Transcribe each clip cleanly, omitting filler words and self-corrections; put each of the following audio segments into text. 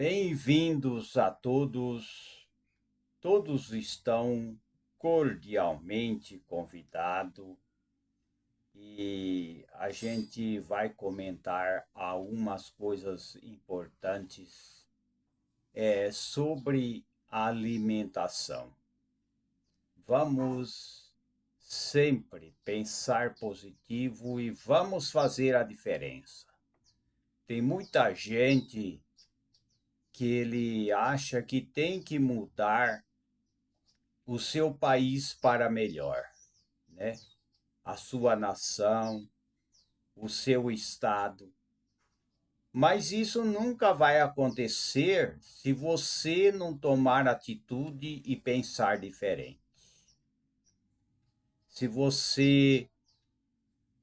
Bem-vindos a todos. Todos estão cordialmente convidados e a gente vai comentar algumas coisas importantes sobre a alimentação. Vamos sempre pensar positivo e vamos fazer a diferença. Tem muita gente que ele acha que tem que mudar o seu país para melhor, né? A sua nação, o seu estado. Mas isso nunca vai acontecer se você não tomar atitude e pensar diferente. Se você,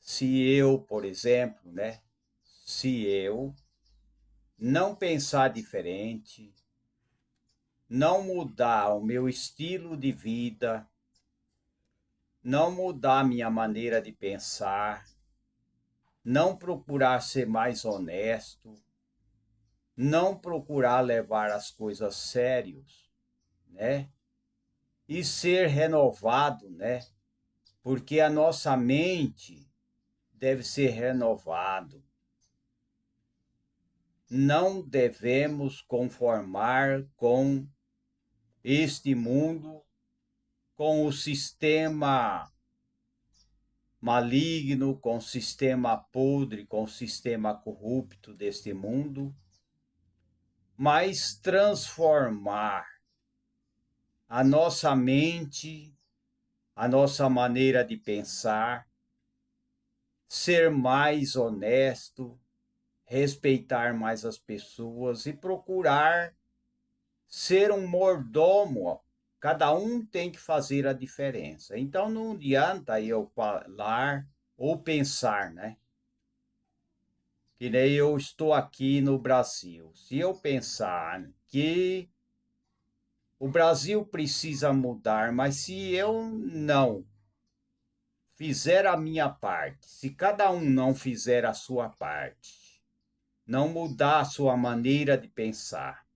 se eu, por exemplo, né? Se eu não pensar diferente, não mudar o meu estilo de vida, não mudar minha maneira de pensar, não procurar ser mais honesto, não procurar levar as coisas sérios, né? E ser renovado, né? Porque a nossa mente deve ser renovado. Não devemos conformar com este mundo, com o sistema maligno, com o sistema podre, com o sistema corrupto deste mundo, mas transformar a nossa mente, a nossa maneira de pensar, ser mais honesto, respeitar mais as pessoas e procurar ser um mordomo. Cada um tem que fazer a diferença. Então não adianta eu falar ou pensar, né? Que nem eu estou aqui no Brasil. Se eu pensar que o Brasil precisa mudar, mas se eu não fizer a minha parte, se cada um não fizer a sua parte, não mudar a sua maneira de pensar,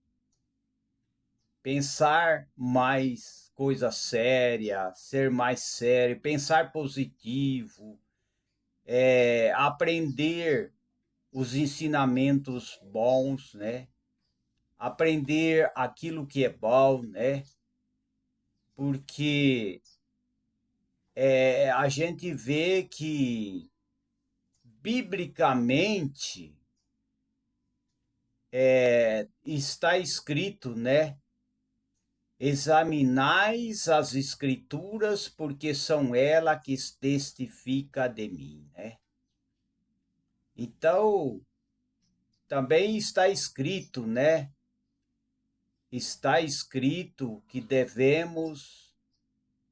pensar mais coisa séria, ser mais sério, pensar positivo, aprender os ensinamentos bons, né? Aprender aquilo que é bom, né? Porque a gente vê que, biblicamente, está escrito, né? Examinais as escrituras, porque são ela que testifica de mim, né? Então, também está escrito, né? Está escrito que devemos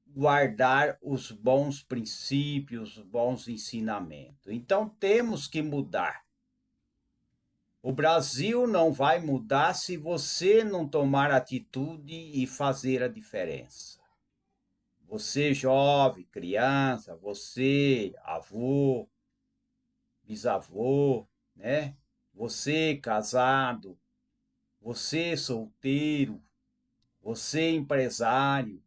guardar os bons princípios, os bons ensinamentos. Então, temos que mudar. O Brasil não vai mudar se você não tomar atitude e fazer a diferença. Você jovem, criança, você avô, bisavô, né? Você casado, você solteiro, você empresário,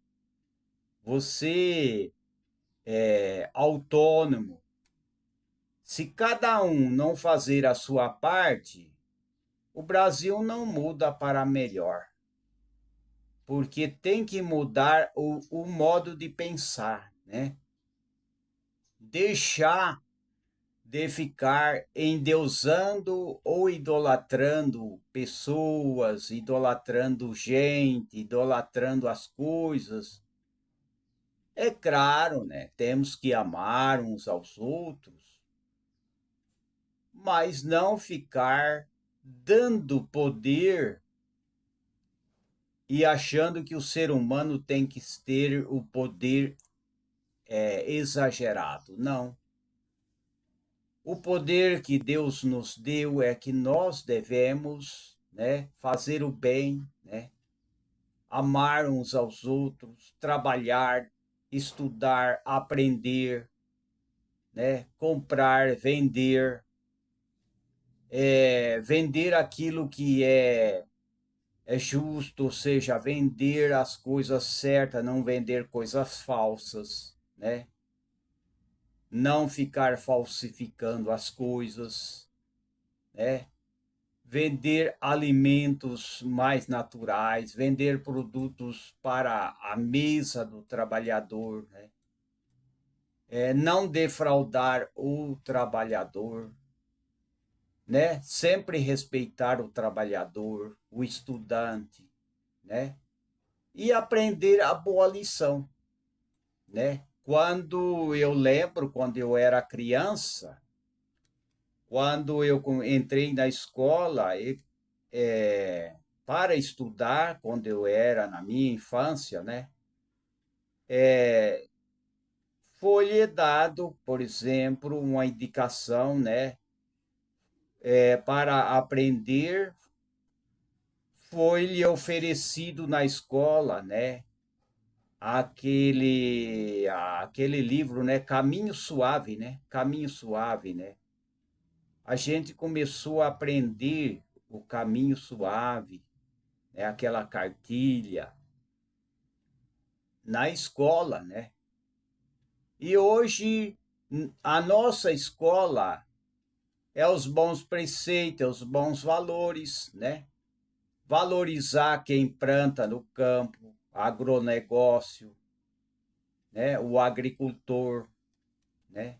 você autônomo. Se cada um não fazer a sua parte, o Brasil não muda para melhor, porque tem que mudar o modo de pensar, né? Deixar de ficar endeusando ou idolatrando pessoas, idolatrando gente, idolatrando as coisas. É claro, né? Temos que amar uns aos outros, mas não ficar dando poder e achando que o ser humano tem que ter o poder exagerado. Não. O poder que Deus nos deu é que nós devemos, né, fazer o bem, né, amar uns aos outros, trabalhar, estudar, aprender, né, comprar, vender, vender aquilo que é é justo, ou seja, vender as coisas certas, não vender coisas falsas, né? Não ficar falsificando as coisas, né? Vender alimentos mais naturais, vender produtos para a mesa do trabalhador, né? Não defraudar o trabalhador, né? Sempre respeitar o trabalhador, o estudante, né? E aprender a boa lição, né? Quando eu lembro, quando eu era criança, quando eu entrei na escola, é, para estudar, quando eu era na minha infância, né? Foi-lhe dado, por exemplo, uma indicação, né? Para aprender, foi-lhe oferecido na escola, né? Aquele livro, né? Caminho Suave, né? Caminho Suave, né? A gente começou a aprender o caminho suave, né? Aquela cartilha na escola, né? E hoje a nossa escola é os bons preceitos, é os bons valores, né? Valorizar quem planta no campo, agronegócio, né? O agricultor, né?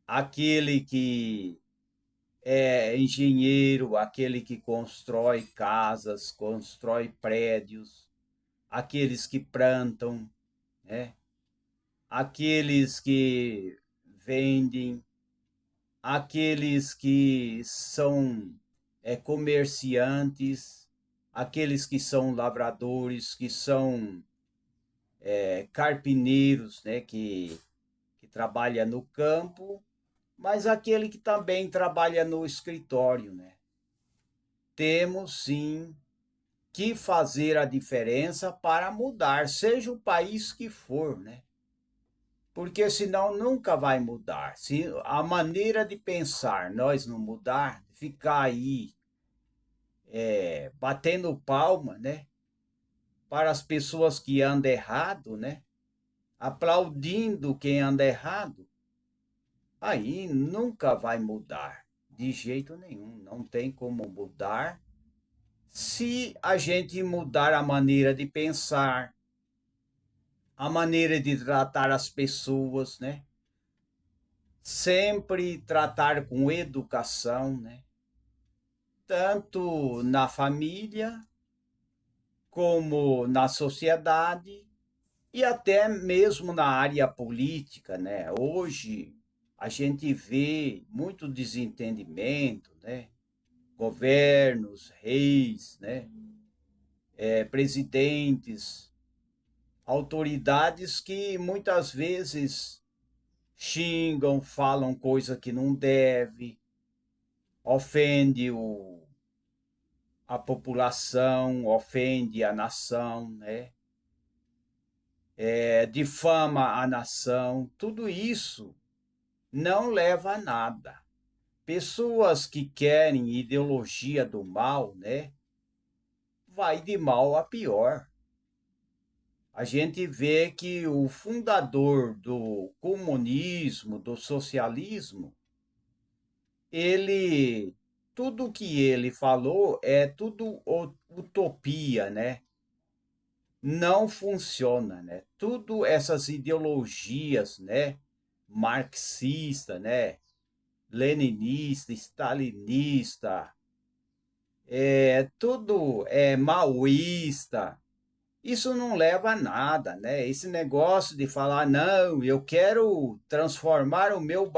Aquele que é engenheiro, aquele que constrói casas, constrói prédios, aqueles que plantam, né? Aqueles que vendem, aqueles que são comerciantes, aqueles que são lavradores, que são carpineiros, né? Que trabalha no campo, mas aquele que também trabalha no escritório, né? Temos sim que fazer a diferença para mudar, seja o país que for, né? Porque senão nunca vai mudar. Se a maneira de pensar nós não mudar, ficar aí batendo palma, né? Para as pessoas que andam errado, né? Aplaudindo quem anda errado, aí nunca vai mudar. De jeito nenhum. Não tem como mudar se a gente mudar a maneira de pensar, a maneira de tratar as pessoas, né? Sempre tratar com educação, né? Tanto na família, como na sociedade e até mesmo na área política, né? Hoje a gente vê muito desentendimento, né? Governos, reis, né? Presidentes, autoridades que muitas vezes xingam, falam coisa que não deve, ofende a população, ofende a nação, né? Difama a nação, tudo isso não leva a nada. Pessoas que querem ideologia do mal, né? Vai de mal a pior. A gente vê que o fundador do comunismo, do socialismo, ele, tudo que ele falou é tudo utopia, né? Não funciona, né? Tudo essas ideologias, né? Marxista, né? Leninista, stalinista, tudo é maoísta. Isso não leva a nada, né? Esse negócio de falar, não, eu quero transformar o meu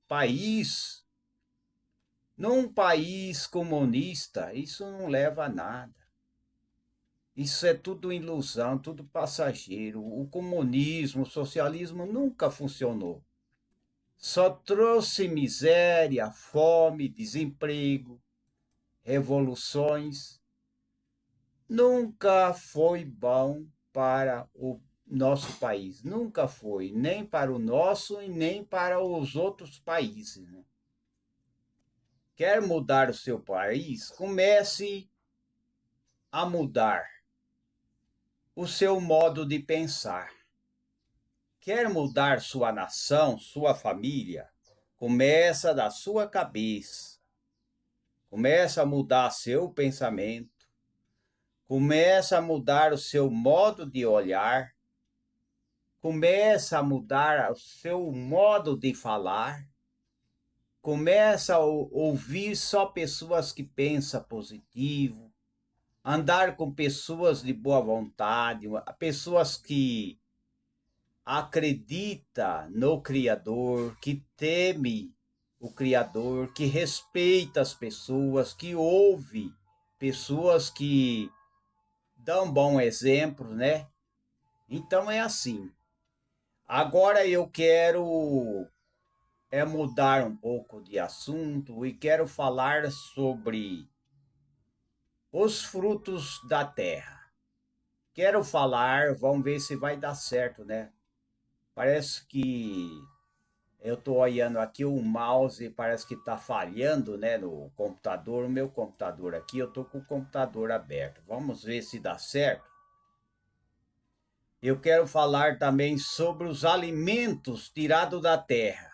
país num país comunista, isso não leva a nada. Isso é tudo ilusão, tudo passageiro. O comunismo, o socialismo nunca funcionou. Só trouxe miséria, fome, desemprego, revoluções. Nunca foi bom para o nosso país. Nunca foi, nem para o nosso e nem para os outros países, né? Quer mudar o seu país? Comece a mudar o seu modo de pensar. Quer mudar sua nação, sua família? Começa da sua cabeça. Começa a mudar seu pensamento. Começa a mudar o seu modo de olhar. Começa a mudar o seu modo de falar. Começa a ouvir só pessoas que pensam positivo. Andar com pessoas de boa vontade, pessoas que acredita no Criador, que teme o Criador, que respeita as pessoas, que ouve pessoas que dão bom exemplo, né? Então é assim. Agora eu quero mudar um pouco de assunto e quero falar sobre os frutos da terra. Quero falar, vamos ver se vai dar certo, né? Parece que eu estou olhando aqui o mouse, parece que está falhando, né, no computador. O meu computador aqui, eu estou com o computador aberto. Vamos ver se dá certo. Eu quero falar também sobre os alimentos tirados da terra.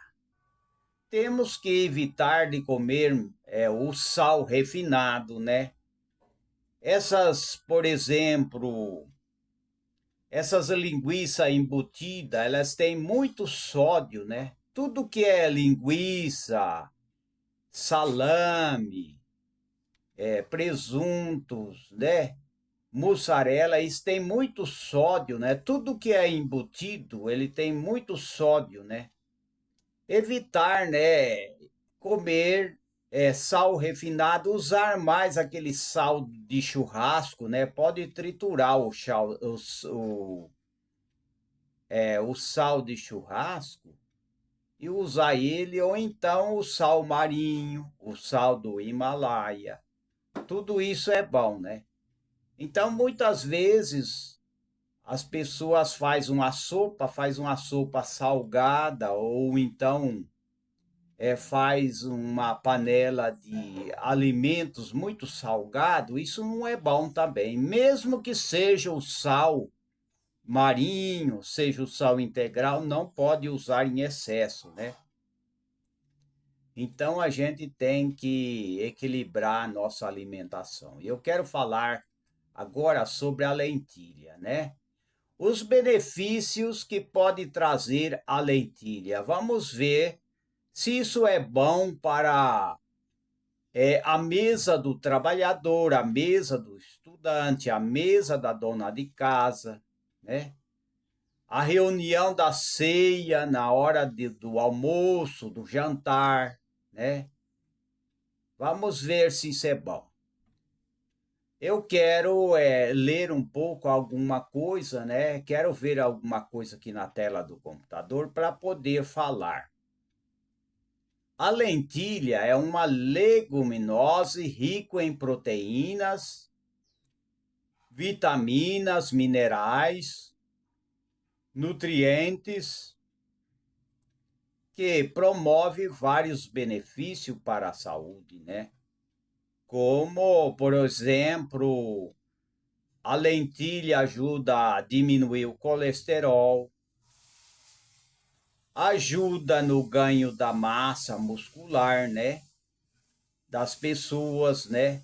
Temos que evitar de comer o sal refinado, né? Por exemplo, essas linguiças embutidas, elas têm muito sódio, né? Tudo que é linguiça, salame, presuntos, né? Mussarela, isso tem muito sódio, né? Tudo que é embutido, ele tem muito sódio, né? Evitar, né? Comer sal refinado, usar mais aquele sal de churrasco, né? Pode triturar o sal de churrasco e usar ele, ou então o sal marinho, o sal do Himalaia. Tudo isso é bom, né? Então, muitas vezes, as pessoas faz uma sopa salgada, ou então faz uma panela de alimentos muito salgado. Isso não é bom também. Mesmo que seja o sal marinho, seja o sal integral, não pode usar em excesso, né? Então a gente tem que equilibrar a nossa alimentação. E eu quero falar agora sobre a lentilha, né? Os benefícios que pode trazer a lentilha. Vamos ver se isso é bom para a mesa do trabalhador, a mesa do estudante, a mesa da dona de casa, né? A reunião da ceia na hora do almoço, do jantar, né? Vamos ver se isso é bom. Eu quero ler um pouco alguma coisa, né? Quero ver alguma coisa aqui na tela do computador para poder falar. A lentilha é uma leguminosa rica em proteínas, vitaminas, minerais, nutrientes, que promove vários benefícios para a saúde, né? Como, por exemplo, a lentilha ajuda a diminuir o colesterol, ajuda no ganho da massa muscular, né? Das pessoas, né?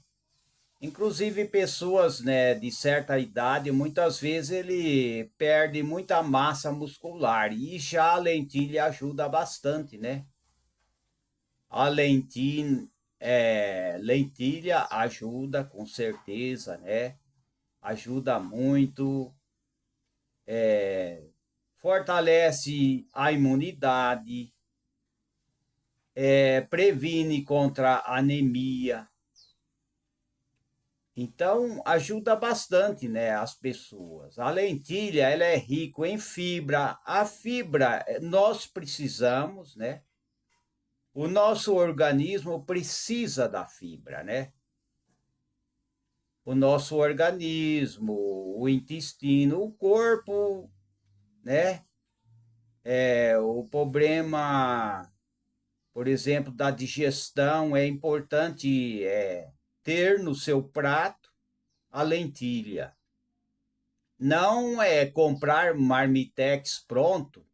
Inclusive pessoas, né, de certa idade, muitas vezes ele perde muita massa muscular e já a lentilha ajuda bastante, né? A lentilha ajuda com certeza, né? Ajuda muito, fortalece a imunidade, previne contra a anemia. Então, ajuda bastante, né, as pessoas. A lentilha, ela é rica em fibra. A fibra, nós precisamos, né? O nosso organismo precisa da fibra, né? O nosso organismo, o intestino, o corpo, né? O problema, por exemplo, da digestão é importante ter no seu prato a lentilha. Não é comprar marmitex pronto,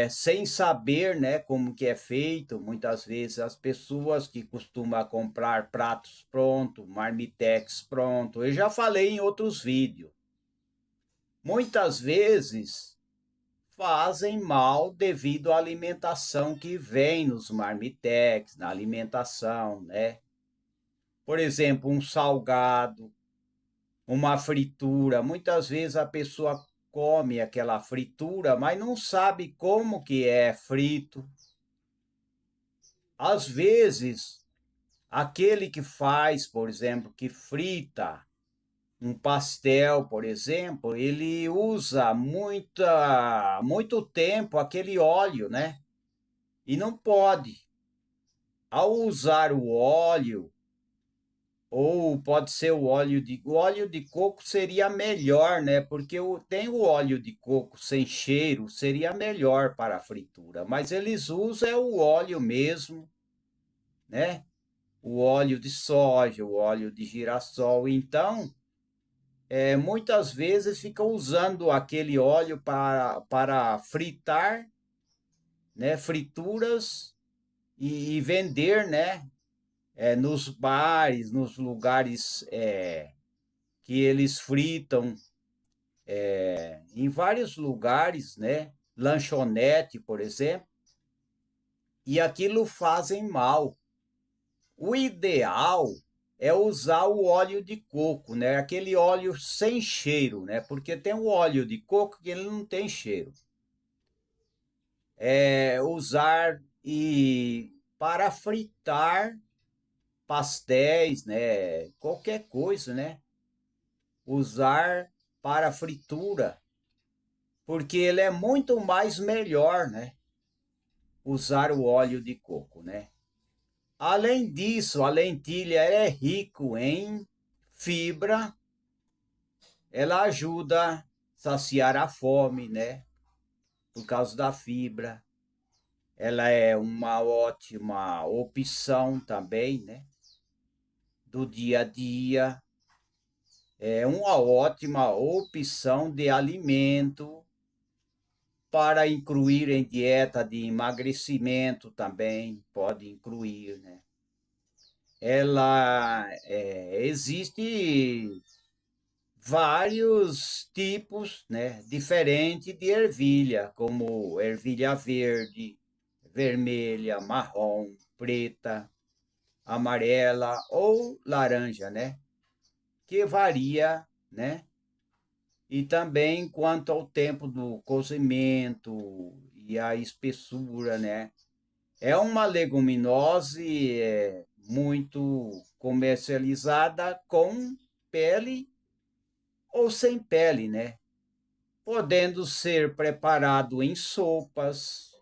sem saber, né, como que é feito. Muitas vezes as pessoas que costumam comprar pratos pronto, marmitex pronto, eu já falei em outros vídeos, muitas vezes fazem mal devido à alimentação que vem nos marmitex, na alimentação, né? Por exemplo, um salgado, uma fritura. Muitas vezes a pessoa come aquela fritura, mas não sabe como que é frito. Às vezes, aquele que faz, por exemplo, que frita um pastel, por exemplo, ele usa muito tempo aquele óleo, né? E não pode. Ao usar o óleo, ou pode ser o óleo de coco seria melhor, né? Porque tem o óleo de coco sem cheiro, seria melhor para a fritura, mas eles usam o óleo mesmo, né? O óleo de soja, o óleo de girassol. Então, muitas vezes ficam usando aquele óleo para fritar, né? Frituras e vender, né? Nos bares, nos lugares que eles fritam, em vários lugares, né? Lanchonete, por exemplo, e aquilo fazem mal. O ideal é usar o óleo de coco, né? Aquele óleo sem cheiro, né? Porque tem o óleo de coco que ele não tem cheiro. Usar e para fritar pastéis, né? Qualquer coisa, né? Usar para fritura, porque ele é muito mais melhor, né? Usar o óleo de coco, né? Além disso, a lentilha é rico em fibra, ela ajuda a saciar a fome, né? Por causa da fibra. Ela é uma ótima opção também, né? Do dia a dia. É uma ótima opção de alimento para incluir em dieta de emagrecimento também, pode incluir, né? Ela existe vários tipos, né, diferentes de ervilha, como ervilha verde, vermelha, marrom, preta, amarela ou laranja, né? Que varia, né? E também quanto ao tempo do cozimento e a espessura, né? É uma leguminosa muito comercializada com pele ou sem pele, né? Podendo ser preparado em sopas,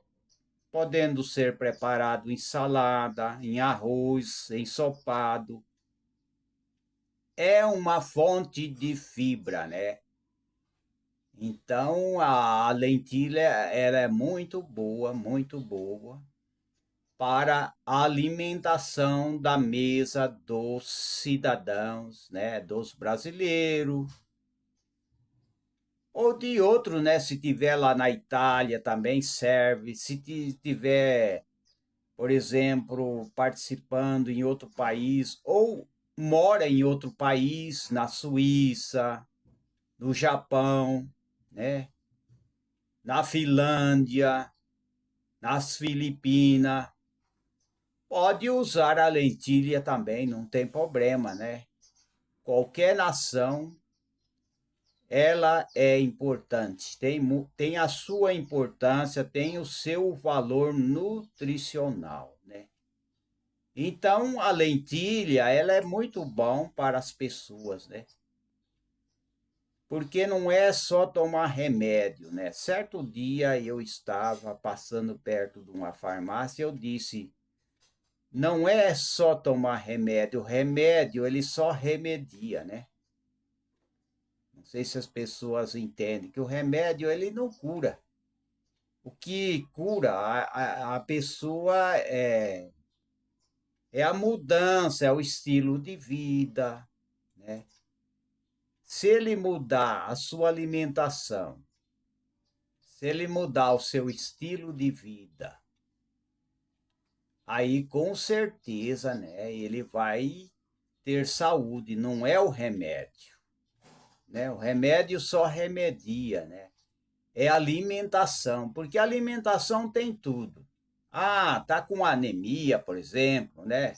podendo ser preparado em salada, em arroz, ensopado. É uma fonte de fibra, né? Então a lentilha ela é muito boa para a alimentação da mesa dos cidadãos, né, dos brasileiros, ou de outros, né, se tiver lá na Itália também serve, se tiver, por exemplo, participando em outro país, ou mora em outro país, na Suíça, no Japão, né, na Finlândia, nas Filipinas, pode usar a lentilha também, não tem problema, né? Qualquer nação, ela é importante, tem a sua importância, tem o seu valor nutricional, né? Então, a lentilha, ela é muito bom para as pessoas, né? Porque não é só tomar remédio, né? Certo dia eu estava passando perto de uma farmácia, eu disse, não é só tomar remédio, o remédio ele só remedia, né? Não sei se as pessoas entendem que o remédio ele não cura. O que cura a pessoa é a mudança, é o estilo de vida, né? Se ele mudar a sua alimentação, se ele mudar o seu estilo de vida, aí com certeza, né, ele vai ter saúde, não é o remédio, né? O remédio só remedia, né? É alimentação, porque a alimentação tem tudo. Ah, tá com anemia, por exemplo, né?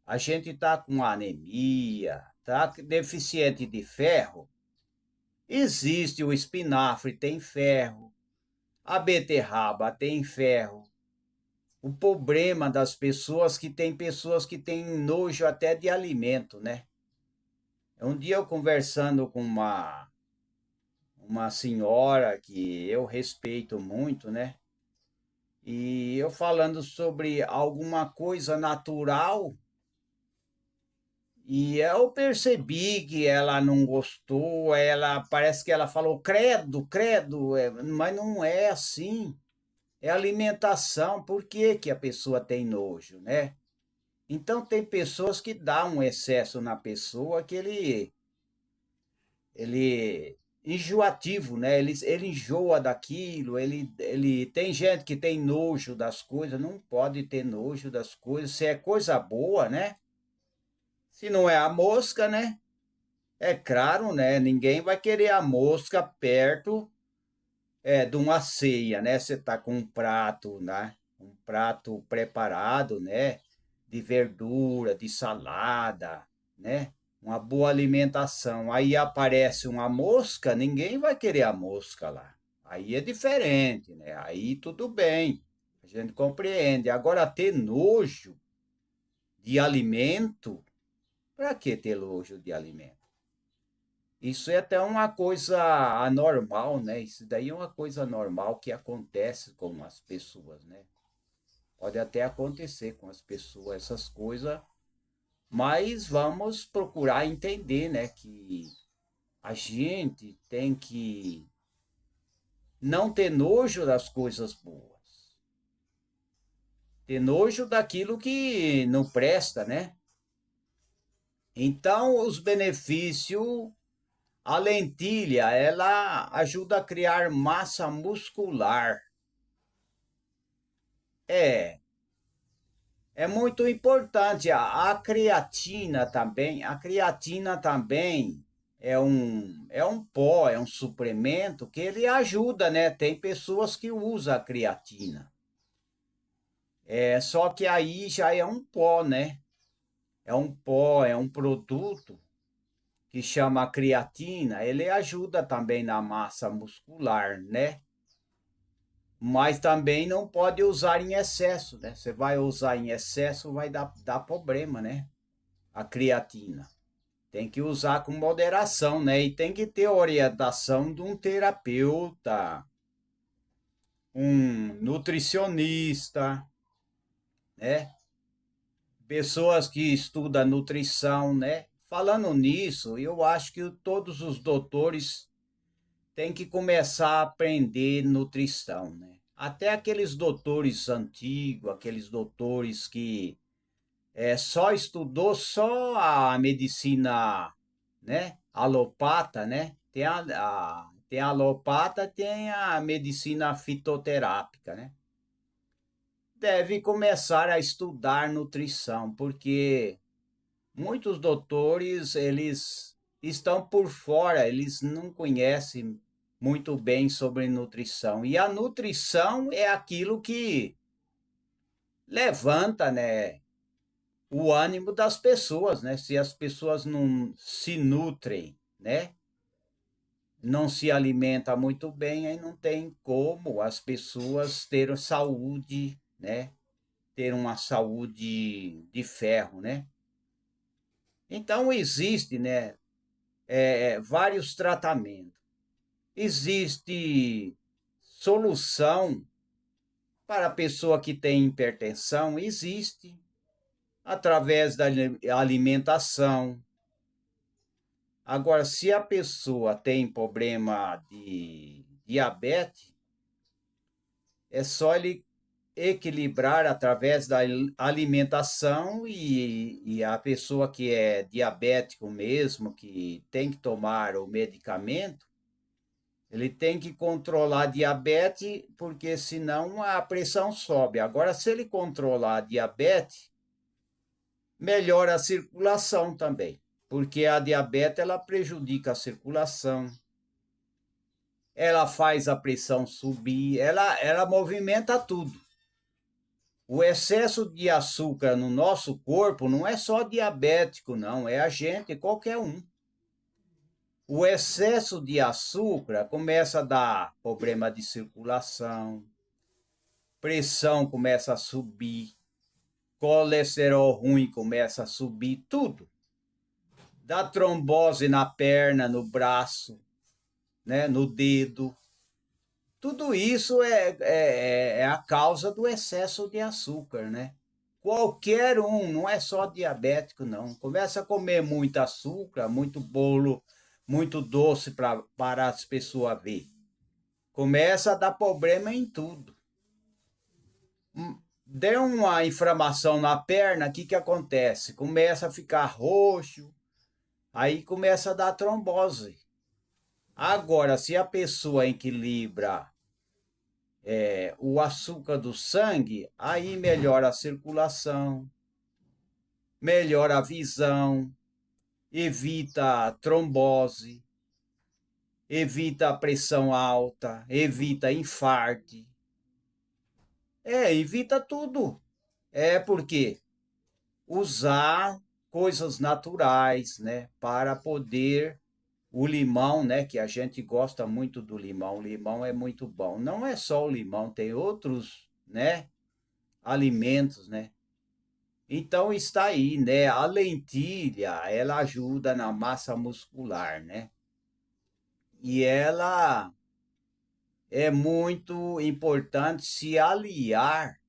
A gente tá com anemia, tá deficiente de ferro. Existe o espinafre, tem ferro. A beterraba tem ferro. O problema das pessoas que têm nojo até de alimento, né? Um dia eu conversando com uma senhora que eu respeito muito, né? E eu falando sobre alguma coisa natural, e eu percebi que ela não gostou, ela parece que ela falou credo, credo, mas não é assim. É alimentação, por que que a pessoa tem nojo, né? Então tem pessoas que dá um excesso na pessoa que ele enjoativo, né? Ele enjoa daquilo, ele tem gente que tem nojo das coisas, não pode ter nojo das coisas, se é coisa boa, né? Se não é a mosca, né? É claro, né? Ninguém vai querer a mosca perto de uma ceia, né? Você tá com um prato, né? Um prato preparado, né? De verdura, de salada, né? Uma boa alimentação. Aí aparece uma mosca, ninguém vai querer a mosca lá. Aí é diferente, né? Aí tudo bem, a gente compreende. Agora, ter nojo de alimento, para que ter nojo de alimento? Isso é até uma coisa anormal, né? Isso daí é uma coisa normal que acontece com as pessoas, né? Pode até acontecer com as pessoas essas coisas, mas vamos procurar entender, né, que a gente tem que não ter nojo das coisas boas, ter nojo daquilo que não presta, né? Então, os benefícios, a lentilha, ela ajuda a criar massa muscular. É, é muito importante. A creatina também é um pó, é um suplemento que ele ajuda, né? Tem pessoas que usam a creatina. É, só que aí já é um pó, né? É um pó, é um produto que chama creatina. Ele ajuda também na massa muscular, né? Mas também não pode usar em excesso, né? Você vai usar em excesso, vai dar problema, né? A creatina. Tem que usar com moderação, né? E tem que ter orientação de um terapeuta, um nutricionista, né? Pessoas que estudam nutrição, né? Falando nisso, eu acho que todos os doutores têm que começar a aprender nutrição, né? Até aqueles doutores antigos, aqueles doutores que só estudou só a medicina, né? Alopata, né? Tem a alopata, tem a medicina fitoterápica, né? Deve começar a estudar nutrição, porque muitos doutores, eles estão por fora, eles não conhecem muito bem sobre nutrição. E a nutrição é aquilo que levanta, né, o ânimo das pessoas, né? Se as pessoas não se nutrem, né? Não se alimenta muito bem, aí não tem como as pessoas terem saúde, né? Ter uma saúde de ferro, né? Então existe, né? Vários tratamentos. Existe solução para a pessoa que tem hipertensão, existe através da alimentação. Agora, se a pessoa tem problema de diabetes, é só ele equilibrar através da alimentação e a pessoa que é diabético mesmo, que tem que tomar o medicamento, ele tem que controlar a diabetes, porque senão a pressão sobe. Agora, se ele controlar a diabetes, melhora a circulação também, porque a diabetes ela prejudica a circulação, ela faz a pressão subir, ela movimenta tudo. O excesso de açúcar no nosso corpo não é só diabético, não, é a gente, qualquer um. O excesso de açúcar começa a dar problema de circulação, pressão começa a subir, colesterol ruim começa a subir, tudo. Dá trombose na perna, no braço, né, no dedo. Tudo isso é a causa do excesso de açúcar, né? Qualquer um, não é só diabético, não. Começa a comer muito açúcar, muito bolo, muito doce para as pessoas ver. Começa a dar problema em tudo. Deu uma inflamação na perna, o que acontece? Começa a ficar roxo, aí começa a dar trombose. Agora, se a pessoa equilibra o açúcar do sangue, aí melhora a circulação, melhora a visão, evita a trombose, evita a pressão alta, evita infarto. Evita tudo. É porque usar coisas naturais, né, para poder o limão, né, que a gente gosta muito do limão. O limão é muito bom. Não é só o limão, tem outros, né, alimentos, né? Então está aí, né? A lentilha, ela ajuda na massa muscular, né? E ela é muito importante se aliar,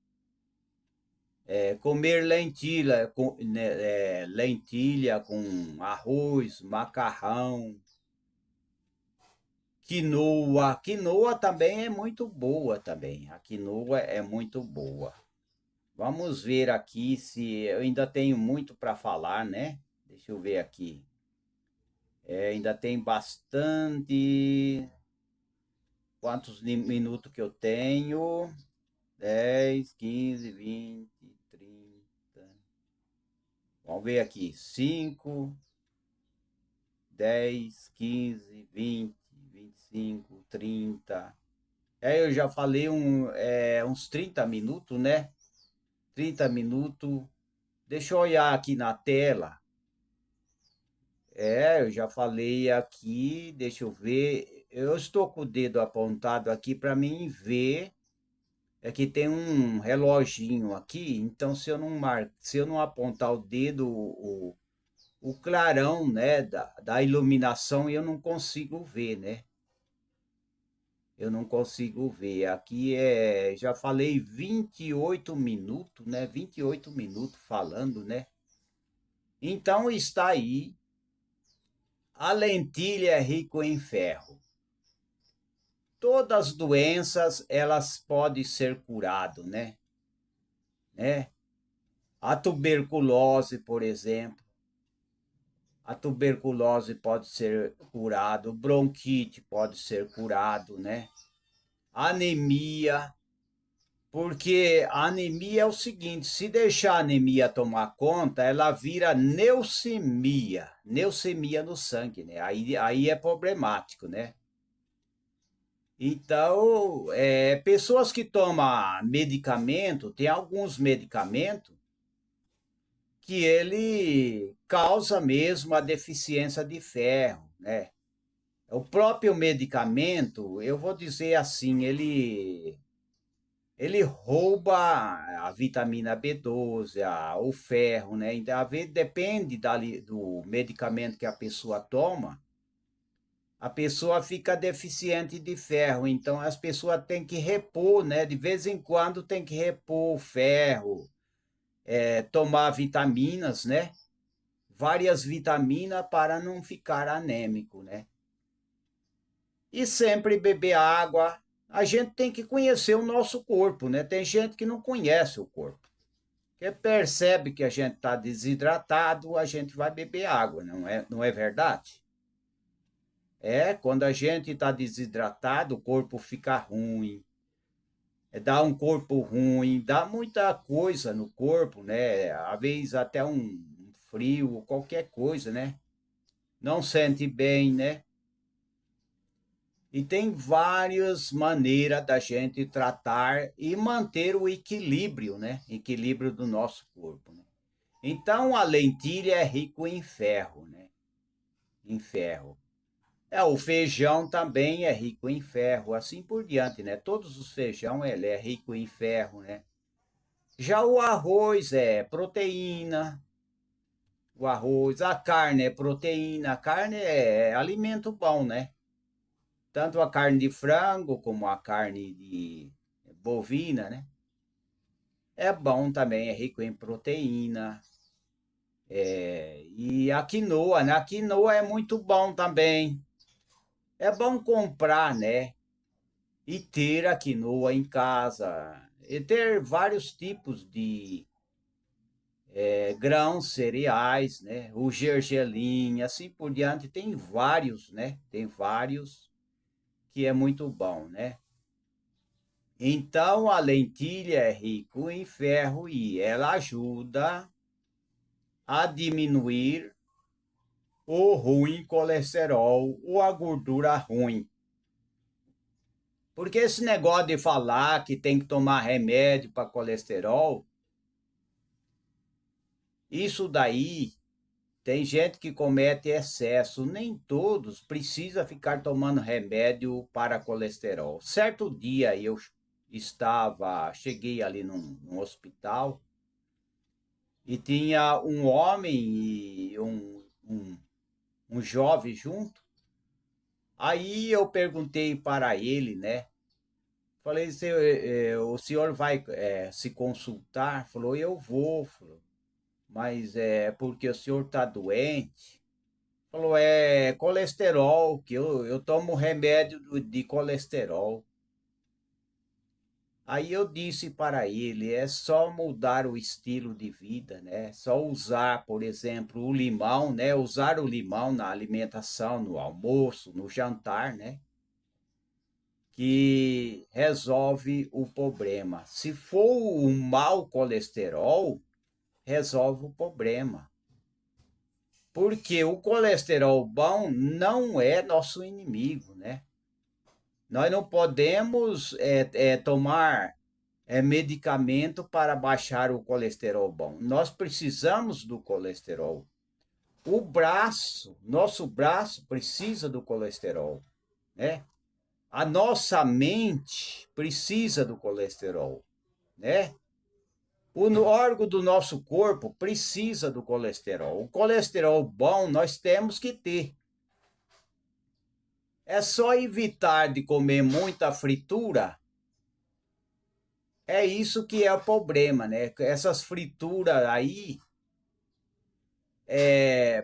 comer lentilha com arroz, macarrão, quinoa. Quinoa também é muito boa também. A quinoa é muito boa. Vamos ver aqui se eu ainda tenho muito para falar, né? Deixa eu ver aqui. Ainda tem bastante. Quantos minutos que eu tenho? 10, 15, 20, 30. Vamos ver aqui. 5, 10, 15, 20, 25, 30. Eu já falei uns 30 minutos, né? 30 minutos. Deixa eu olhar aqui na tela. Eu já falei aqui, deixa eu ver. Eu estou com o dedo apontado aqui para mim ver. É que tem um reloginho aqui, então se eu não apontar o dedo, o clarão, né, da iluminação, eu não consigo ver, né? Eu não consigo ver. Aqui já falei 28 minutos, né? 28 minutos falando, né? Então está aí. A lentilha é rico em ferro. Todas as doenças, elas podem ser curadas, né? A tuberculose, por exemplo. A tuberculose pode ser curado, bronquite pode ser curado, né? Anemia, porque a anemia é o seguinte, se deixar a anemia tomar conta, ela vira leucemia no sangue, né? Aí é problemático, né? Então, pessoas que tomam medicamento, tem alguns medicamentos que ele causa mesmo a deficiência de ferro, né? O próprio medicamento, eu vou dizer assim, ele rouba a vitamina B12, o ferro, né? Então, depende do medicamento que a pessoa toma, a pessoa fica deficiente de ferro. Então, as pessoas têm que repor, né? De vez em quando tem que repor o ferro, tomar vitaminas, né? Várias vitaminas para não ficar anêmico, né? E sempre beber água, a gente tem que conhecer o nosso corpo, né? Tem gente que não conhece o corpo. Que percebe que a gente está desidratado, a gente vai beber água, não é verdade? Quando a gente está desidratado, o corpo fica ruim, dá um corpo ruim, dá muita coisa no corpo, né? Às vezes até um frio, qualquer coisa, né? Não sente bem, né? E tem várias maneiras da gente tratar e manter o equilíbrio, né? Equilíbrio do nosso corpo, né? Então a lentilha é rico em ferro, né? Em ferro. O feijão também é rico em ferro, assim por diante, né? Todos os feijão ele é rico em ferro, né? Já o arroz é proteína, o arroz, a carne é proteína, a carne é alimento bom, né? Tanto a carne de frango como a carne de bovina, né? É bom também, é rico em proteína. E a quinoa, né? A quinoa é muito bom também. É bom comprar, né? E ter a quinoa em casa. E ter vários tipos de grãos, cereais, né? O gergelim, assim por diante. Tem vários, né? Tem vários que é muito bom, né? Então, a lentilha é rico em ferro e ela ajuda a diminuir o ruim colesterol ou a gordura ruim. Porque esse negócio de falar que tem que tomar remédio para colesterol, isso daí tem gente que comete excesso. Nem todos precisam ficar tomando remédio para colesterol. Certo dia eu cheguei ali num hospital e tinha um homem e um jovem junto. Aí eu perguntei para ele, né? Falei, o senhor vai se consultar? Falou, eu vou. Falou, mas é porque o senhor está doente? Falou, é colesterol, que eu tomo remédio de colesterol. Aí eu disse para ele, é só mudar o estilo de vida, né? Só usar, por exemplo, o limão, né? Usar o limão na alimentação, no almoço, no jantar, né? Que resolve o problema. Se for um mau colesterol, resolve o problema. Porque o colesterol bom não é nosso inimigo, né? Nós não podemos tomar medicamento para baixar o colesterol bom. Nós precisamos do colesterol. Nosso braço precisa do colesterol, né? A nossa mente precisa do colesterol, né? O órgão do nosso corpo precisa do colesterol. O colesterol bom nós temos que ter. É só evitar de comer muita fritura. É isso que é o problema, né? Essas frituras aí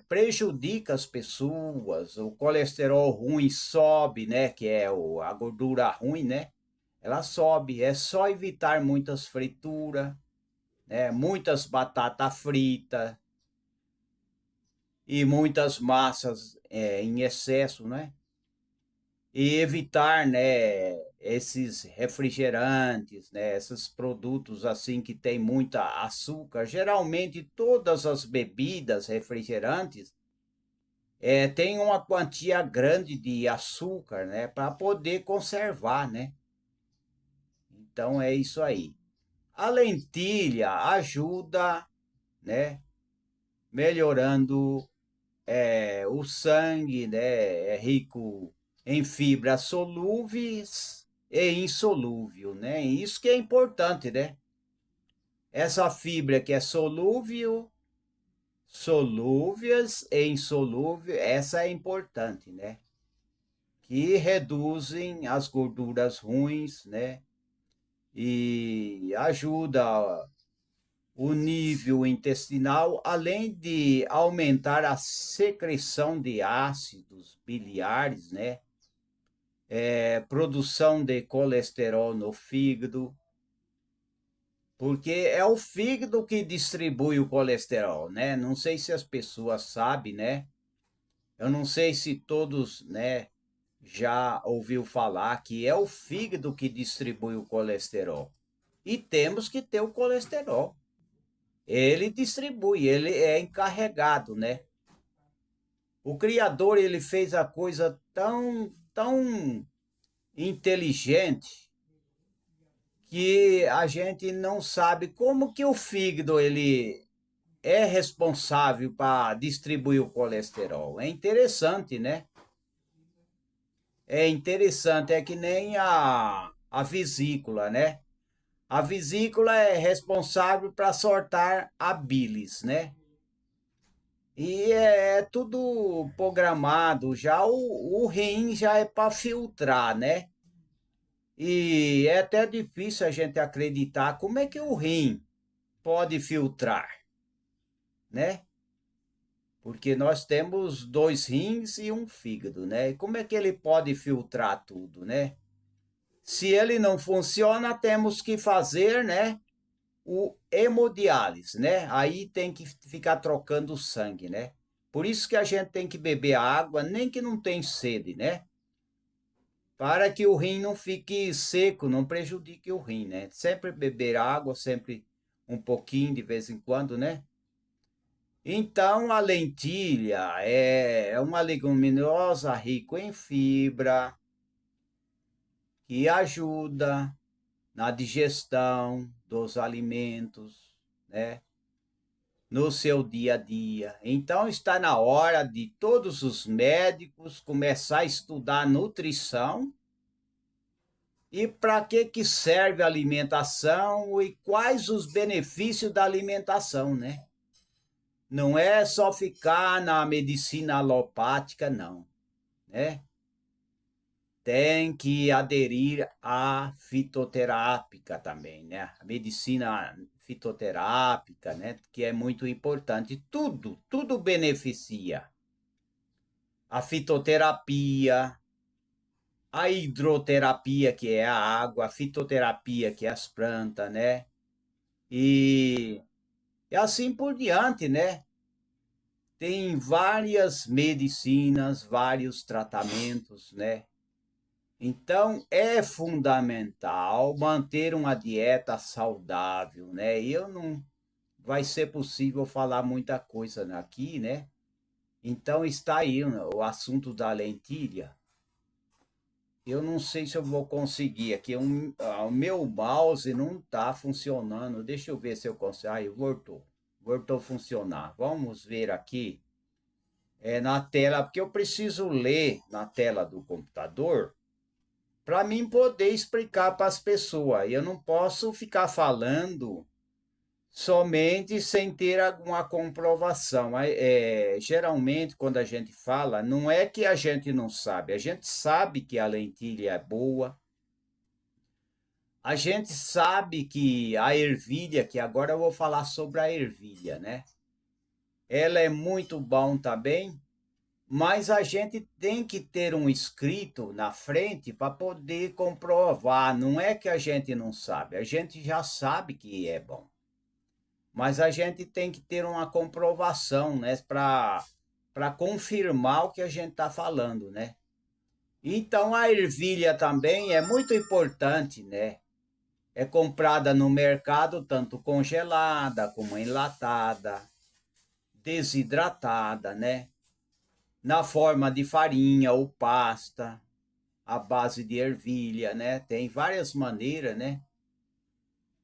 prejudica as pessoas, o colesterol ruim sobe, né? Que é a gordura ruim, né? Ela sobe. É só evitar muitas frituras, né? Muitas batatas fritas e muitas massas em excesso, né? E evitar, né, esses refrigerantes, né, esses produtos assim que tem muita açúcar. Geralmente todas as bebidas refrigerantes têm uma quantia grande de açúcar, né, para poder conservar, né? Então é isso aí. A lentilha ajuda, né, melhorando o sangue, né, é rico em fibras solúveis e insolúvel, né? Isso que é importante, né? Essa fibra que é solúveis e insolúvel, essa é importante, né? Que reduzem as gorduras ruins, né? E ajuda o nível intestinal, além de aumentar a secreção de ácidos biliares, né? produção de colesterol no fígado, porque é o fígado que distribui o colesterol, né? Não sei se as pessoas sabem, né? Eu não sei se todos, né, já ouviu falar que é o fígado que distribui o colesterol. E temos que ter o colesterol. Ele distribui, ele é encarregado, né? O Criador, ele fez a coisa tão inteligente que a gente não sabe como que o fígado ele é responsável para distribuir o colesterol. É interessante, né? É interessante, é que nem a vesícula, né? A vesícula é responsável para sortar a bilis, né? E é tudo programado, já o rim já é para filtrar, né? E é até difícil a gente acreditar como é que o rim pode filtrar, né? Porque nós temos dois rins e um fígado, né? E como é que ele pode filtrar tudo, né? Se ele não funciona, temos que fazer, né, o hemodiálise, né? Aí tem que ficar trocando sangue, né? Por isso que a gente tem que beber água, nem que não tem sede, né? Para que o rim não fique seco, não prejudique o rim, né? Sempre beber água, sempre um pouquinho de vez em quando, né? Então, a lentilha é uma leguminosa rica em fibra, que ajuda na digestão dos alimentos, né? No seu dia a dia. Então está na hora de todos os médicos começar a estudar nutrição e para que serve a alimentação e quais os benefícios da alimentação, né? Não é só ficar na medicina alopática, não, né? Tem que aderir à fitoterápica também, né? A medicina fitoterápica, né? Que é muito importante. Tudo beneficia. A fitoterapia, a hidroterapia, que é a água, a fitoterapia, que é as plantas, né? E, e assim por diante, né? Tem várias medicinas, vários tratamentos, né? Então, é fundamental manter uma dieta saudável, né? E eu não vai ser possível falar muita coisa aqui, né? Então, está aí, né, o assunto da lentilha. Eu não sei se eu vou conseguir aqui. O meu mouse não está funcionando. Deixa eu ver se eu consigo. Aí, voltou. Voltou a funcionar. Vamos ver aqui. É na tela, porque eu preciso ler na tela do computador para mim poder explicar para as pessoas. Eu não posso ficar falando somente sem ter alguma comprovação. Geralmente, quando a gente fala, não é que a gente não sabe, a gente sabe que a lentilha é boa, a gente sabe que a ervilha, que agora eu vou falar sobre a ervilha, né? Ela é muito bom também, mas a gente tem que ter um escrito na frente para poder comprovar. Não é que a gente não sabe, a gente já sabe que é bom. Mas a gente tem que ter uma comprovação, né, para confirmar o que a gente está falando, né? Então a ervilha também é muito importante, né? É comprada no mercado tanto congelada como enlatada, desidratada, né? Na forma de farinha ou pasta, à base de ervilha, né? Tem várias maneiras, né?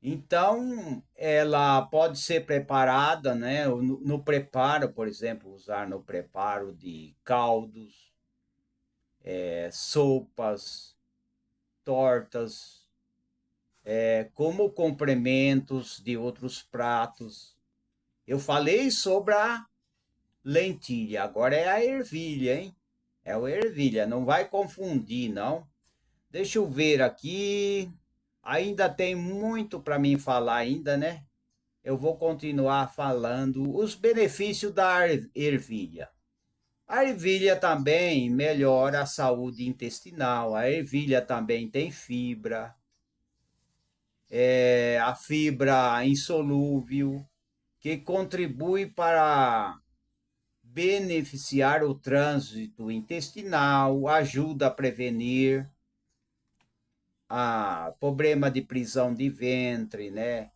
Então, ela pode ser preparada, né? No preparo, por exemplo, usar no preparo de caldos, sopas, tortas, como complementos de outros pratos. Eu falei sobre a lentilha, agora é a ervilha, hein? É a ervilha, não vai confundir, não. Deixa eu ver aqui. Ainda tem muito para mim falar ainda, né? Eu vou continuar falando os benefícios da ervilha. A ervilha também melhora a saúde intestinal. A ervilha também tem fibra, a fibra insolúvel, que contribui para beneficiar o trânsito intestinal, ajuda a prevenir problema de prisão de ventre, né?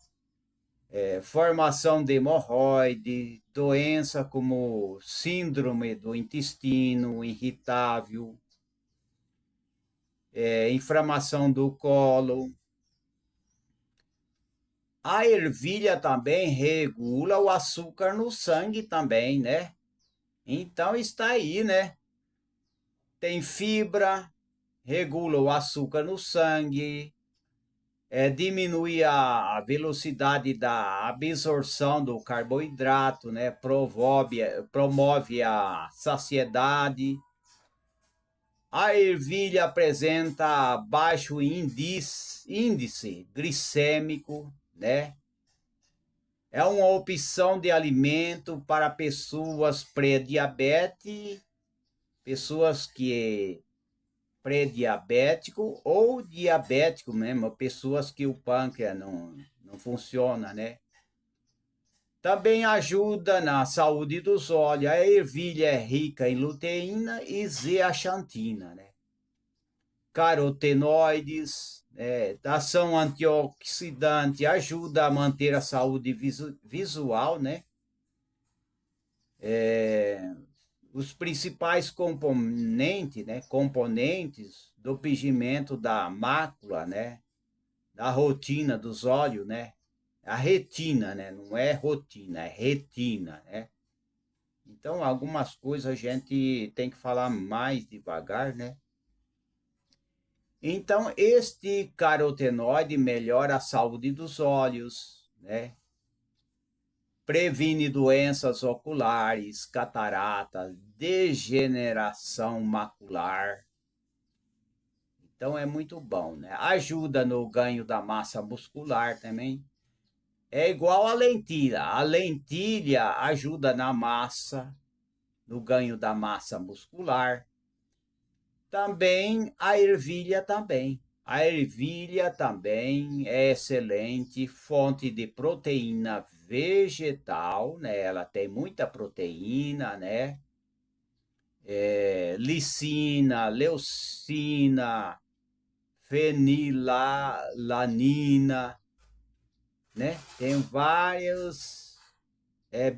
Formação de hemorroide, doença como síndrome do intestino irritável, inflamação do colo. A ervilha também regula o açúcar no sangue também, né? Então está aí, né? Tem fibra, regula o açúcar no sangue, diminui a velocidade da absorção do carboidrato, né? Promove a saciedade. A ervilha apresenta baixo índice glicêmico, né? É uma opção de alimento para pessoas pré-diabetes, pessoas que pré-diabético ou diabético mesmo, pessoas que o pâncreas não funciona, né? Também ajuda na saúde dos olhos. A ervilha é rica em luteína e zeaxantina, né? Carotenoides, ação antioxidante, ajuda a manter a saúde visual, né? Os principais componentes do pigmento da mácula, né? Da rotina dos olhos, né? A retina, né? Não é rotina, é retina, né? Então, algumas coisas a gente tem que falar mais devagar, né? Então, este carotenoide melhora a saúde dos olhos, né? Previne doenças oculares, catarata, degeneração macular. Então é muito bom, né? Ajuda no ganho da massa muscular também. É igual a lentilha. A lentilha ajuda na massa, no ganho da massa muscular. Também a ervilha também. A ervilha também é excelente fonte de proteína vegetal, né? Ela tem muita proteína, né? Lisina, leucina, fenilalanina, né? Tem vários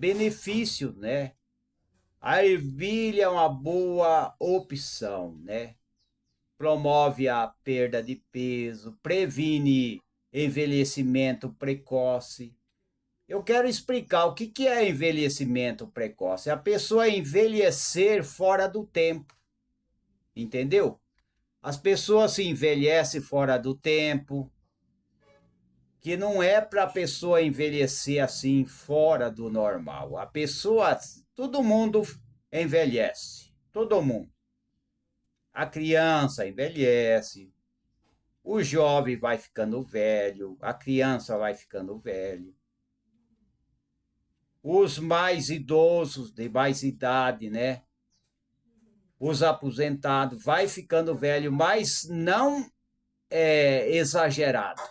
benefícios, né? A ervilha é uma boa opção, né? Promove a perda de peso, previne envelhecimento precoce. Eu quero explicar o que é envelhecimento precoce. É a pessoa envelhecer fora do tempo, entendeu? As pessoas se envelhecem fora do tempo, que não é para a pessoa envelhecer assim fora do normal. A pessoa, todo mundo envelhece, todo mundo. A criança envelhece, o jovem vai ficando velho, a criança vai ficando velho. Os mais idosos, de mais idade, né? Os aposentados, vai ficando velho, mas não é exagerado.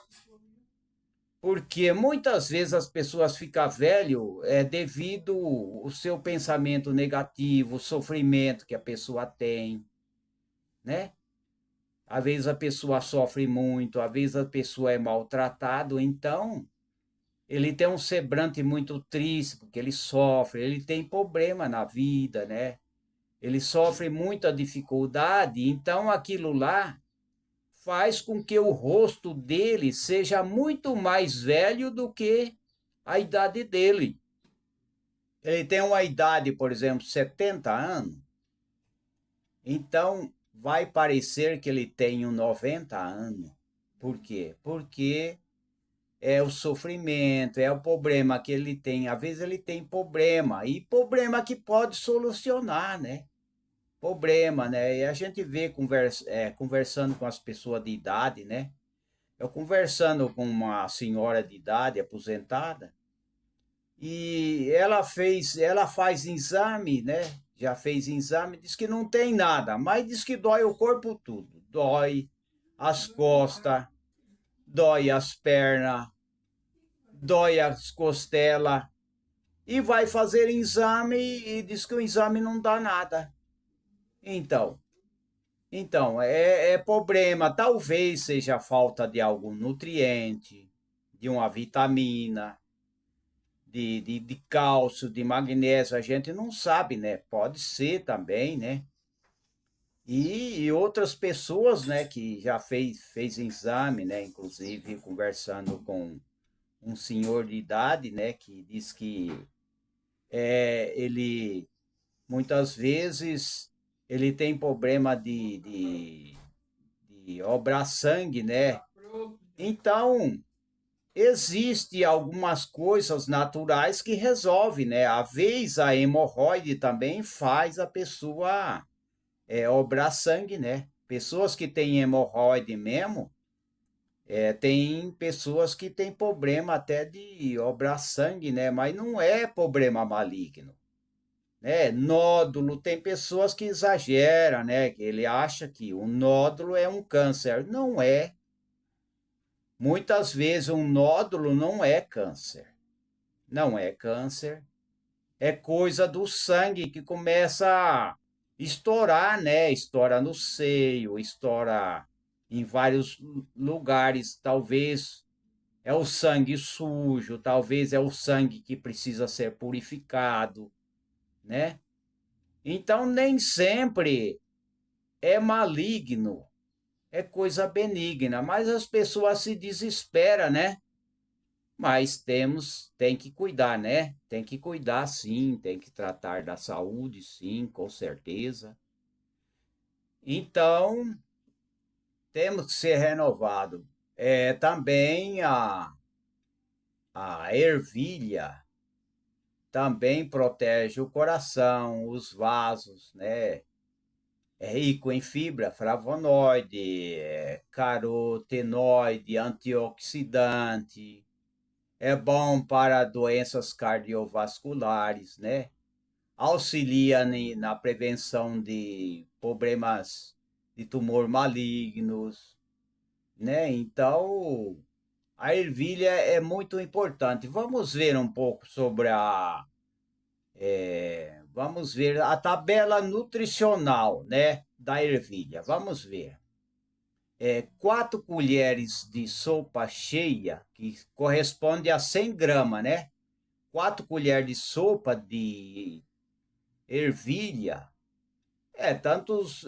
Porque muitas vezes as pessoas ficam velho devido ao seu pensamento negativo, o sofrimento que a pessoa tem, né? Às vezes a pessoa sofre muito, às vezes a pessoa é maltratada, então ele tem um semblante muito triste, porque ele sofre, ele tem problema na vida, né? Ele sofre muita dificuldade, então aquilo lá faz com que o rosto dele seja muito mais velho do que a idade dele. Ele tem uma idade, por exemplo, 70 anos, então vai parecer que ele tem 90 anos. Por quê? Porque é o sofrimento, é o problema que ele tem. Às vezes ele tem problema, e problema que pode solucionar, né? Problema, né? E a gente vê conversando com as pessoas de idade, né? Eu conversando com uma senhora de idade aposentada, e ela faz exame, né? já fez exame, diz que não tem nada, mas diz que dói o corpo tudo. Dói as costas, dói as pernas, dói as costelas. E vai fazer exame e diz que o exame não dá nada. Então, é problema. Talvez seja falta de algum nutriente, de uma vitamina, de cálcio, de magnésio. A gente não sabe, né? Pode ser também, né? E outras pessoas, né, que já fez exame, né? Inclusive conversando com um senhor de idade, né, que diz que ele muitas vezes ele tem problema de obrar sangue, né? Então, existe algumas coisas naturais que resolvem, né? Às vezes a hemorroide também faz a pessoa obrar sangue, né? Pessoas que têm hemorroide mesmo, tem pessoas que têm problema até de obrar sangue, né? Mas não é problema maligno. Né? Nódulo, tem pessoas que exageram, né? Que ele acha que o nódulo é um câncer. Não é. Muitas vezes um nódulo não é câncer. Não é câncer. É coisa do sangue que começa a estourar, né? Estoura no seio, estoura em vários lugares. Talvez é o sangue sujo, talvez é o sangue que precisa ser purificado, né? Então, nem sempre é maligno, é coisa benigna, mas as pessoas se desesperam, né? Mas tem que cuidar, né? Tem que cuidar sim, tem que tratar da saúde, sim, com certeza. Então, temos que ser renovado. Também a ervilha também protege o coração, os vasos, né? É rico em fibra, flavonoide, carotenoide, antioxidante. É bom para doenças cardiovasculares, né? Auxilia na prevenção de problemas de tumor malignos, né? Então, a ervilha é muito importante. Vamos ver um pouco sobre vamos ver a tabela nutricional, né, da ervilha. Vamos ver. 4 colheres de sopa cheia, que corresponde a 100 gramas, né? 4 colheres de sopa de ervilha, tantos,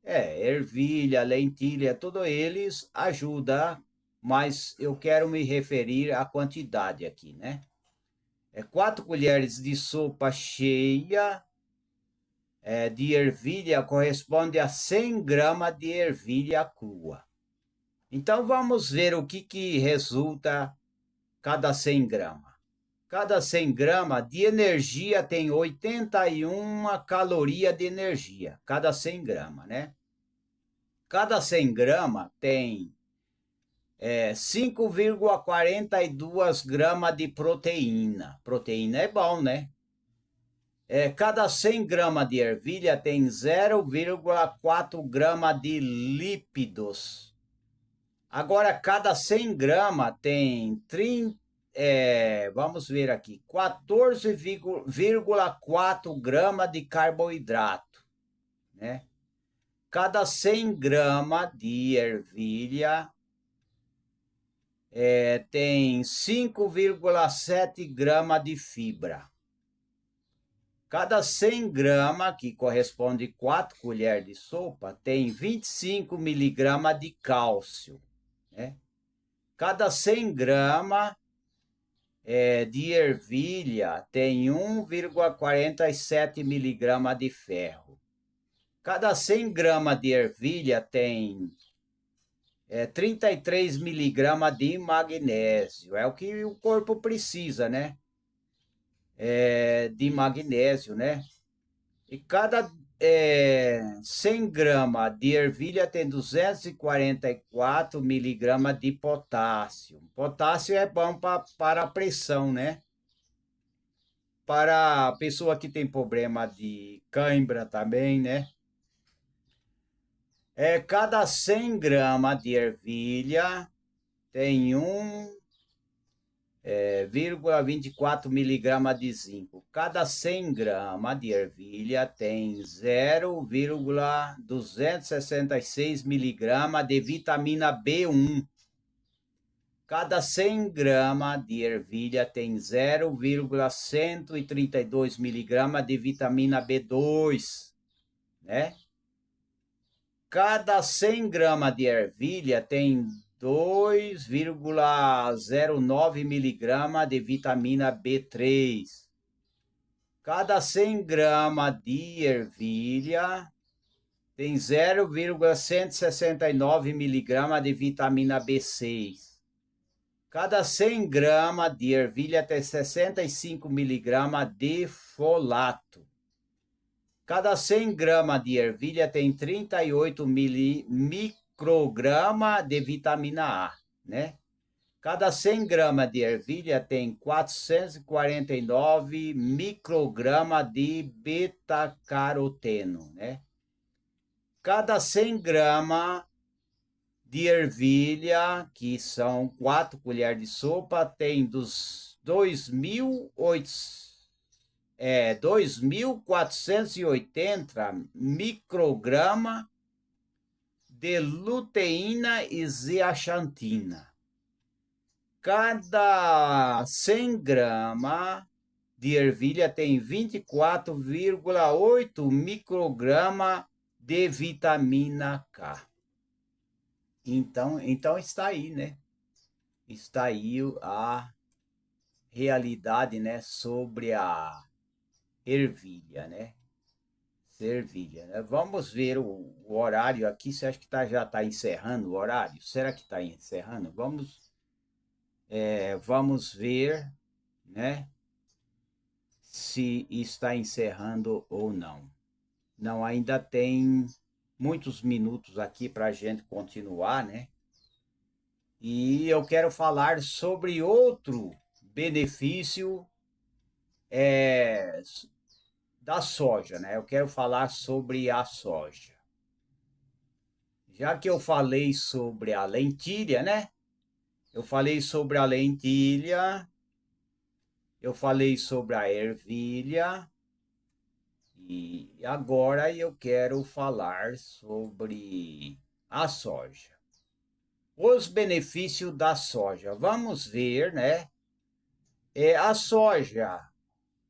ervilha, lentilha, todos eles ajudam, mas eu quero me referir à quantidade aqui, né? 4 colheres de sopa cheia de ervilha corresponde a 100 gramas de ervilha crua. Então vamos ver o que resulta cada 100 gramas. Cada 100 gramas de energia tem 81 calorias de energia, cada 100 gramas, né? Cada 100 gramas tem 5,42 gramas de proteína. Proteína é bom, né? Cada 100 gramas de ervilha tem 0,4 gramas de lípidos. Agora, cada 100 gramas tem 30, vamos ver aqui, 14,4 gramas de carboidrato, né? Cada 100 gramas de ervilha tem 5,7 gramas de fibra. Cada 100 gramas, que corresponde a 4 colheres de sopa, tem 25 miligramas de cálcio, né? Cada 100 gramas de ervilha tem 1,47 miligramas de ferro. Cada 100 gramas de ervilha tem 33 miligramas de magnésio. É o que o corpo precisa, né? De magnésio, né? E cada 100 gramas de ervilha tem 244 miligramas de potássio. Potássio é bom para a pressão, né? para a pessoa que tem problema de cãibra também, né? Cada 100 gramas de ervilha tem 1,24 miligramas de zinco. Cada 100 gramas de ervilha tem 0,266 miligramas de vitamina B1. Cada 100 gramas de ervilha tem 0,132 miligramas de vitamina B2, né? Cada 100 gramas de ervilha tem 2,09 miligramas de vitamina B3. Cada 100 gramas de ervilha tem 0,169 miligramas de vitamina B6. Cada 100 gramas de ervilha tem 65 miligramas de folato. Cada 100 gramas de ervilha tem 38 microgramas de vitamina A, né? Cada 100 gramas de ervilha tem 449 microgramas de beta-caroteno, né? Cada 100 gramas de ervilha, que são 4 colheres de sopa, tem dos 2.480 microgramas de luteína e zeaxantina. Cada 100 gramas de ervilha tem 24,8 microgramas de vitamina K. Então está aí, né? Está aí a realidade, né, sobre a ervilha, né? Ervilha, né? Vamos ver o horário aqui. Você acha que já está encerrando o horário? Será que está encerrando? Vamos ver, né? Se está encerrando ou não. Não, ainda tem muitos minutos aqui para a gente continuar, né? E eu quero falar sobre outro benefício da soja, né? Eu quero falar sobre a soja. Já que eu falei sobre a lentilha, né? Eu falei sobre a lentilha, eu falei sobre a ervilha, e agora eu quero falar sobre a soja. Os benefícios da soja. Vamos ver, né? A soja,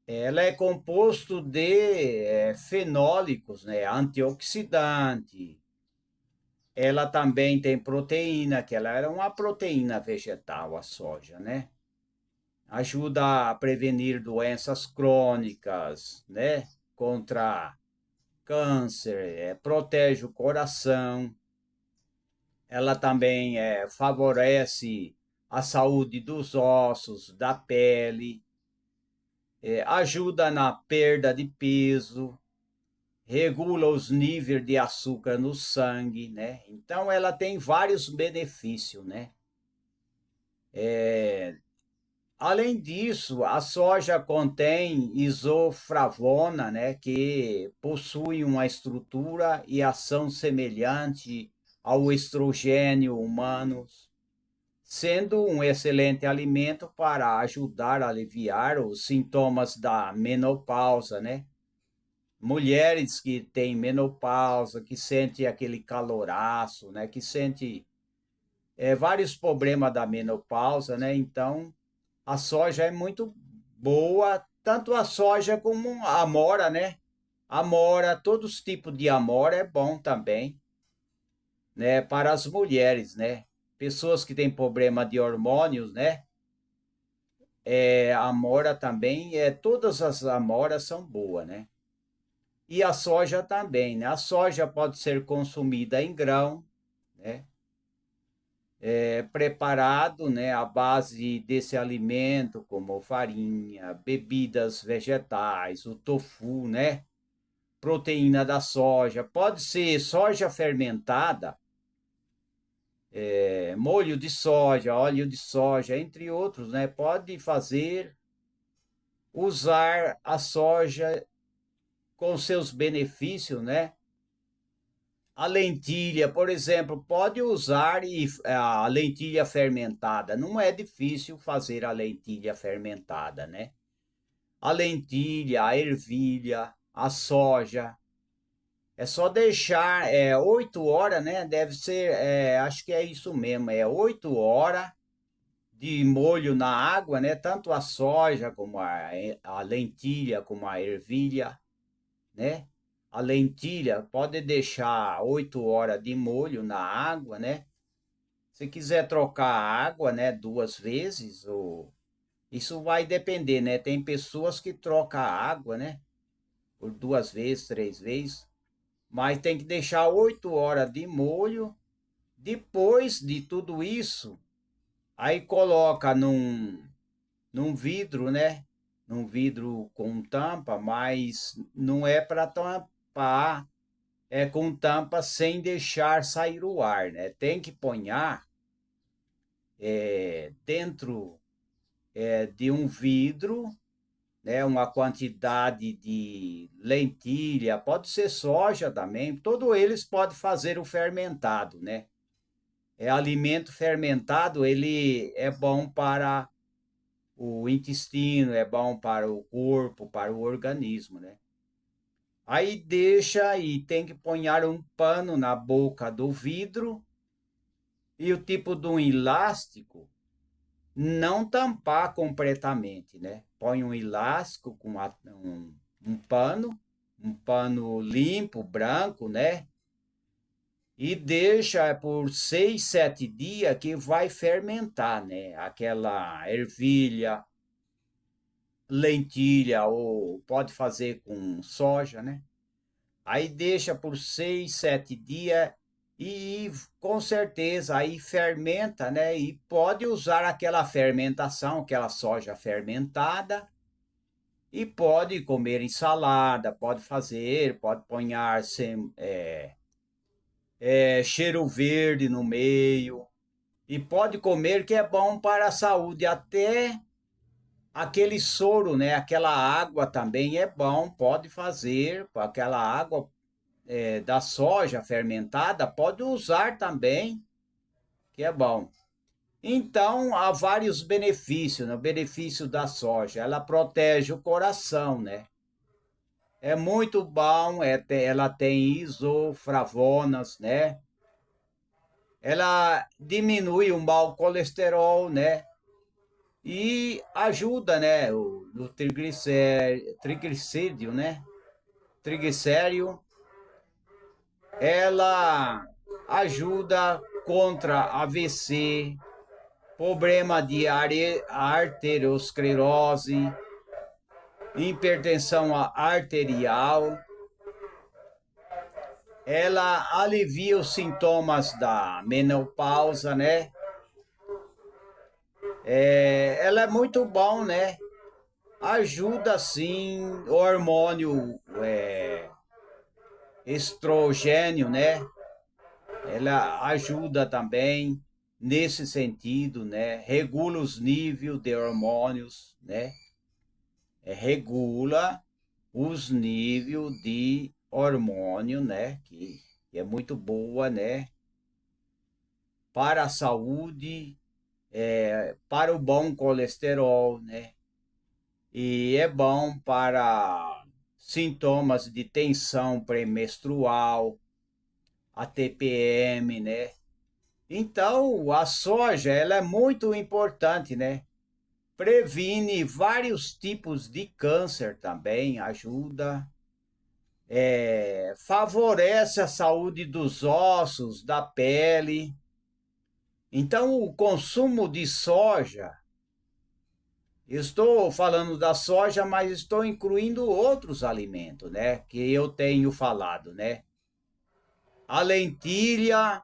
ela é composto de fenólicos, né? Antioxidante. Ela também tem proteína, que ela era uma proteína vegetal, a soja, né? Ajuda a prevenir doenças crônicas, né? Contra câncer, protege o coração. Ela também favorece a saúde dos ossos, da pele, ajuda na perda de peso, regula os níveis de açúcar no sangue, né? Então ela tem vários benefícios, né? Além disso, a soja contém isoflavona, né, que possui uma estrutura e ação semelhante ao estrogênio humano, sendo um excelente alimento para ajudar a aliviar os sintomas da menopausa, né? Mulheres que têm menopausa, que sentem aquele caloraço, né, que sente vários problemas da menopausa, né? Então, a soja é muito boa, tanto a soja como a amora, né? Amora, todos os tipos de amora é bom também, né? Para as mulheres, né? Pessoas que têm problema de hormônios, né? A amora também, todas as amoras são boas, né? E a soja também, né? A soja pode ser consumida em grão, né? Preparado, né, à base desse alimento, como farinha, bebidas vegetais, o tofu, né, proteína da soja, pode ser soja fermentada, molho de soja, óleo de soja, entre outros, né, pode fazer usar a soja com seus benefícios, né? A lentilha, por exemplo, pode usar a lentilha fermentada. Não é difícil fazer a lentilha fermentada, né? A lentilha, a ervilha, a soja. É só deixar 8 horas, né? Deve ser, acho que é isso mesmo, 8 horas de molho na água, né? Tanto a soja como a lentilha, como a ervilha, né? A lentilha pode deixar 8 horas de molho na água, né? Se quiser trocar a água, né, 2 vezes, ou isso vai depender, né? Tem pessoas que trocam a água, né? Por 2 vezes, 3 vezes, mas tem que deixar 8 horas de molho. Depois de tudo isso, aí coloca num vidro, né? Num vidro com tampa, mas não é para tampar, é com tampa sem deixar sair o ar, né? Tem que ponhar dentro de um vidro, né? Uma quantidade de lentilha, pode ser soja também, todos eles podem fazer o fermentado, né? Alimento fermentado, ele é bom para o intestino, é bom para o corpo, para o organismo, né? Aí deixa e tem que pôr um pano na boca do vidro e o tipo de um elástico não tampar completamente, né? Põe um elástico com um pano limpo, branco, né? E deixa por 6, 7 dias que vai fermentar, né? Aquela ervilha, lentilha ou pode fazer com soja, né? Aí deixa por 6, 7 dias e com certeza aí fermenta, né? E pode usar aquela fermentação, aquela soja fermentada e pode comer em salada, pode fazer, pode pôr cheiro verde no meio e pode comer que é bom para a saúde, até aquele soro, né? Aquela água também é bom, pode fazer, aquela água da soja fermentada, pode usar também, que é bom. Então, há vários benefícios, né? O benefício da soja, ela protege o coração, né? É muito bom, ela tem isoflavonas, né? Ela diminui o mau colesterol, né? E ajuda, né? No triglicéridio, né? Triglicéridio, ela ajuda contra AVC, problema de arteriosclerose, hipertensão arterial. Ela alivia os sintomas da menopausa, né? Ela é muito bom, né? Ajuda, sim, o hormônio estrogênio, né? Ela ajuda também nesse sentido, né? Regula os níveis de hormônios, né? Regula os níveis de hormônio, né? Que é muito boa, né? Para a saúde, para o bom colesterol, né? E é bom para sintomas de tensão pré-menstrual, a TPM, né? Então, a soja, ela é muito importante, né? Previne vários tipos de câncer também, ajuda, favorece a saúde dos ossos, da pele. Então, o consumo de soja, estou falando da soja, mas estou incluindo outros alimentos, né? Que eu tenho falado, né? A lentilha,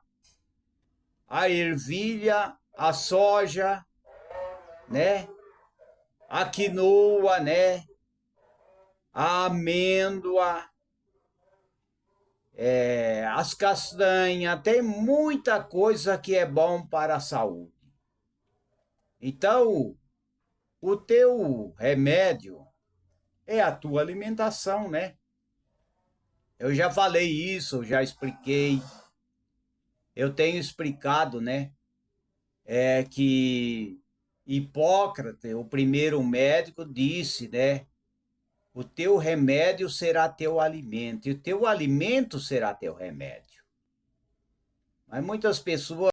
a ervilha, a soja, né? A quinoa, né? A amêndoa, as castanhas, tem muita coisa que é bom para a saúde. Então, o teu remédio é a tua alimentação, né? Eu já falei isso, eu já expliquei. Eu tenho explicado, né? É que Hipócrates, o primeiro médico, disse, né? O teu remédio será teu alimento, e o teu alimento será teu remédio. Mas muitas pessoas